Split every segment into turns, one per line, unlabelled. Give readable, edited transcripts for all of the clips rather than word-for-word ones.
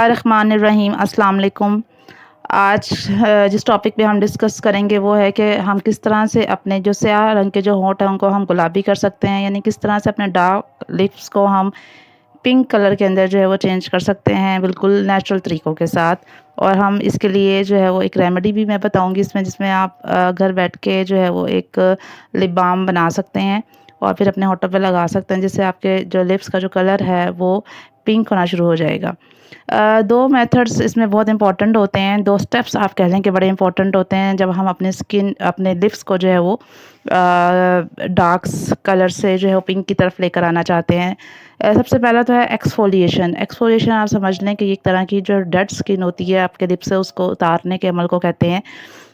रहमान अस्सलाम वालेकुम। आज जिस टॉपिक पे हम डिस्कस करेंगे वो है कि हम किस तरह से अपने जो स्याह रंग के जो होंठ हैं उनको हम गुलाबी कर सकते हैं, यानी किस तरह से अपने डार्क लिप्स को हम पिंक कलर के अंदर जो है वो चेंज कर सकते हैं बिल्कुल नेचुरल तरीक़ों के साथ। और हम इसके लिए जो है वो एक रेमेडी भी मैं बताऊँगी इसमें, जिसमें आप घर बैठ के जो है वो एक लिप बाम बना सकते हैं और फिर अपने होठों पे लगा सकते हैं, जिससे आपके जो लिप्स का जो कलर है वो पिंक होना शुरू हो जाएगा। 2 मेथड्स इसमें बहुत इम्पोर्टेंट होते हैं, 2 स्टेप्स आप कह लें कि बड़े इम्पोर्टेंट होते हैं जब हम अपने लिप्स को जो है वो डार्क्स कलर से जो है वो पिंक की तरफ लेकर आना चाहते हैं। सबसे पहला तो है एक्सफोलिएशन। एक्सफोलिएशन आप समझ लें कि एक तरह की जो डेड स्किन होती है आपके लिप्स से, उसको उतारने के अमल को कहते हैं।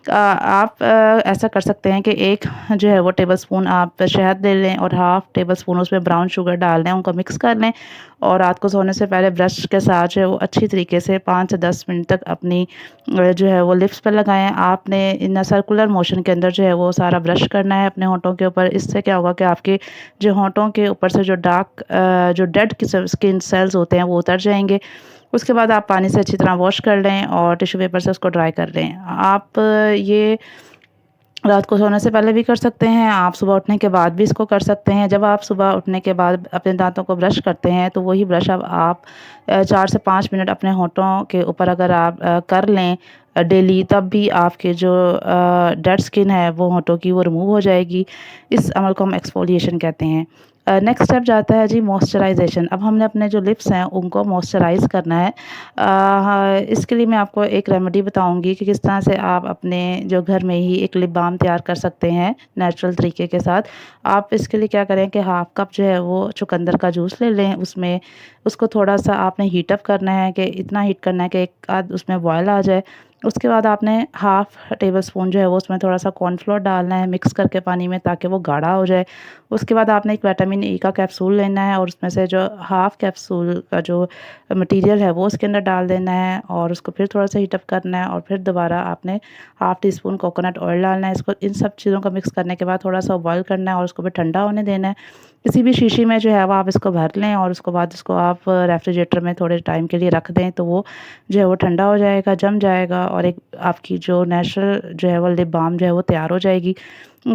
आप ऐसा कर सकते हैं कि एक जो है वो टेबलस्पून आप शहद ले लें और हाफ़ टेबलस्पून उसमें ब्राउन शुगर डाल दें, उनको मिक्स कर लें और रात को सोने से पहले ब्रश के साथ जो है वो अच्छी तरीके से 5 से 10 मिनट तक अपनी जो है वो लिप्स पर लगाएँ। आपने इन सर्कुलर मोशन के अंदर जो है वो सारा ब्रश करना है अपने होंठों के ऊपर। इससे क्या होगा कि आपके जो होंठों के ऊपर से जो डार्क जो डेड स्किन सेल्स होते हैं वो उतर जाएँगे। उसके बाद आप पानी से अच्छी तरह वॉश कर लें और टिश्यू पेपर से उसको ड्राई कर लें। आप ये रात को सोने से पहले भी कर सकते हैं, आप सुबह उठने के बाद भी इसको कर सकते हैं। जब आप सुबह उठने के बाद अपने दाँतों को ब्रश करते हैं, तो वही ब्रश अब आप 4 से 5 मिनट अपने होंठों के ऊपर अगर आप कर लें डेली, तब भी आपके जो डेड स्किन है वो होंठों की वो रिमूव हो जाएगी। इस अमल को हम एक्सफोलिएशन कहते हैं। नेक्स्ट स्टेप जाता है जी मॉइस्चराइज़ेशन। अब हमने अपने जो लिप्स हैं उनको मॉइस्चराइज़ करना है। हाँ, इसके लिए मैं आपको एक रेमेडी बताऊँगी कि किस तरह से आप अपने जो घर में ही एक लिप बाम तैयार कर सकते हैं नेचुरल तरीके के साथ। आप इसके लिए क्या करें कि हाफ़ कप जो है वो चुकंदर का जूस ले लें, उसमें उसको थोड़ा-सा आपने हीट अप करना है कि इतना हीट करना है कि एक आध उसमें बॉयल आ जाए। उसके बाद आपने हाफ़ टेबल स्पून जो है वो उसमें थोड़ा-सा कॉर्नफ्लोर डालना है मिक्स करके पानी में, ताकि वो गाढ़ा हो जाए। उसके बाद आपने एक विटामिन ई का कैप्सूल लेना है और उसमें से जो हाफ़ कैप्सूल का जो मटीरियल है वो उसके अंदर डाल देना है और उसको फिर थोड़ा-सा हीट अप करना है और फिर दोबारा आपने half tea spoon coconut oil डालना है। इसको इन सब चीज़ों को मिक्स करने के बाद थोड़ा-सा बॉयल करना है और उसको फिर ठंडा होने देना है। किसी भी शीशी में जो है वो आप इसको भर लें और उसके बाद इसको आप रेफ्रिजरेटर में थोड़े टाइम के लिए रख दें, तो वो जो है वो ठंडा हो जाएगा, जम जाएगा और एक आपकी जो नेचुरल जो है वो लिप बाम जो है वो तैयार हो जाएगी।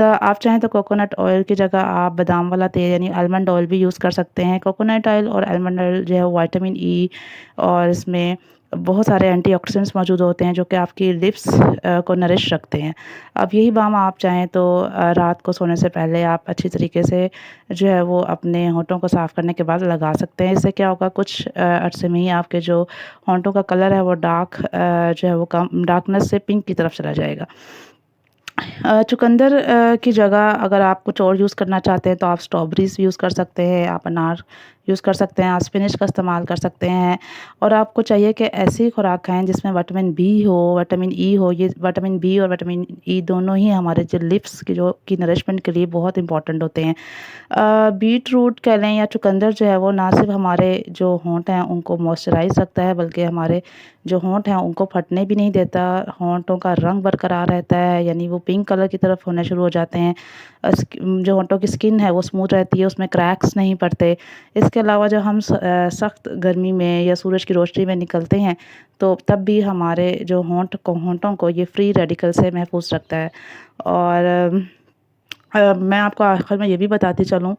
आप चाहें तो कोकोनट ऑयल की जगह आप बादाम वाला तेल यानी आलमंड ऑयल भी यूज़ कर सकते हैं। कोकोनट ऑयल और आलमंड ऑयल जो है वो विटामिन ई और इसमें बहुत सारे एंटीऑक्सीडेंट्स मौजूद होते हैं जो कि आपकी लिप्स को नरिश रखते हैं। अब यही बाम आप चाहें तो रात को सोने से पहले आप अच्छी तरीके से जो है वो अपने होंठों को साफ़ करने के बाद लगा सकते हैं। इससे क्या होगा, कुछ अरसे में ही आपके जो होंठों का कलर है वो जो है वो कम डार्कनेस से पिंक की तरफ चला जाएगा। चुकंदर की जगह अगर आप कुछ और यूज़ करना चाहते हैं तो आप स्ट्रॉबेरीज़ यूज़ कर सकते हैं, आप अनार यूज़ कर सकते हैं, आप स्पिनच का इस्तेमाल कर सकते हैं। और आपको चाहिए कि ऐसी खुराक खाएँ जिसमें विटामिन बी हो, विटामिन ई हो। ये विटामिन बी और विटामिन ई दोनों ही हमारे जो लिप्स की नरिशमेंट के लिए बहुत इंपॉर्टेंट होते हैं। बीट रूट कह लें या चुकंदर जो है वो ना सिर्फ हमारे जो होंठ हैं उनको मॉइस्चराइज़ रखता है, बल्कि हमारे जो होंठ हैं उनको फटने भी नहीं देता। होंठों का रंग बरकरार रहता है, यानी वो पिंक कलर की तरफ होने शुरू हो जाते हैं। जो होंठों की स्किन है वो स्मूथ रहती है, उसमें क्रैक्स नहीं पड़ते। इसके अलावा जब हम सख्त गर्मी में या सूरज की रोशनी में निकलते हैं, तो तब भी हमारे जो होंठों को ये फ्री रेडिकल से महफूज़ रखता है। और मैं आपको आखिर में ये भी बताती चलूँ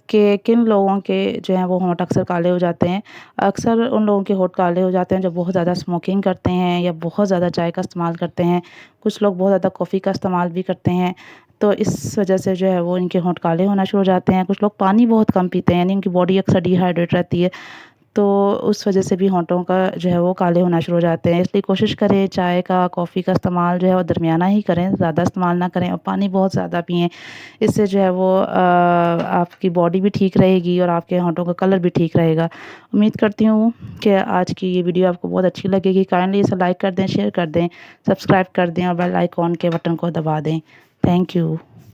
कि किन लोगों के जो हैं वो होंठ अक्सर काले हो जाते हैं। अक्सर उन लोगों के होंठ काले हो जाते हैं जो बहुत ज़्यादा स्मोकिंग करते हैं या बहुत ज़्यादा चाय का इस्तेमाल करते हैं। कुछ लोग बहुत ज़्यादा कॉफ़ी का इस्तेमाल भी करते हैं, तो इस वजह से जो है वो इनके होंठ काले होना शुरू हो जाते हैं। कुछ लोग पानी बहुत कम पीते हैं, यानी उनकी बॉडी अक्सर डिहाइड्रेट रहती है, तो उस वजह से भी होंठों का जो है वो काले होना शुरू हो जाते हैं। इसलिए कोशिश करें चाय का, कॉफ़ी का इस्तेमाल जो है वो दरमियाना ही करें, ज़्यादा इस्तेमाल ना करें और पानी बहुत ज़्यादा पिएँ। इससे जो है वो आपकी बॉडी भी ठीक रहेगी और आपके होंठों का कलर भी ठीक रहेगा। उम्मीद करती हूँ कि आज की ये वीडियो आपको बहुत अच्छी लगेगी। काइंडली इसे लाइक कर दें, शेयर कर दें, सब्सक्राइब कर दें और बेल आइकॉन के बटन को दबा दें। Thank you.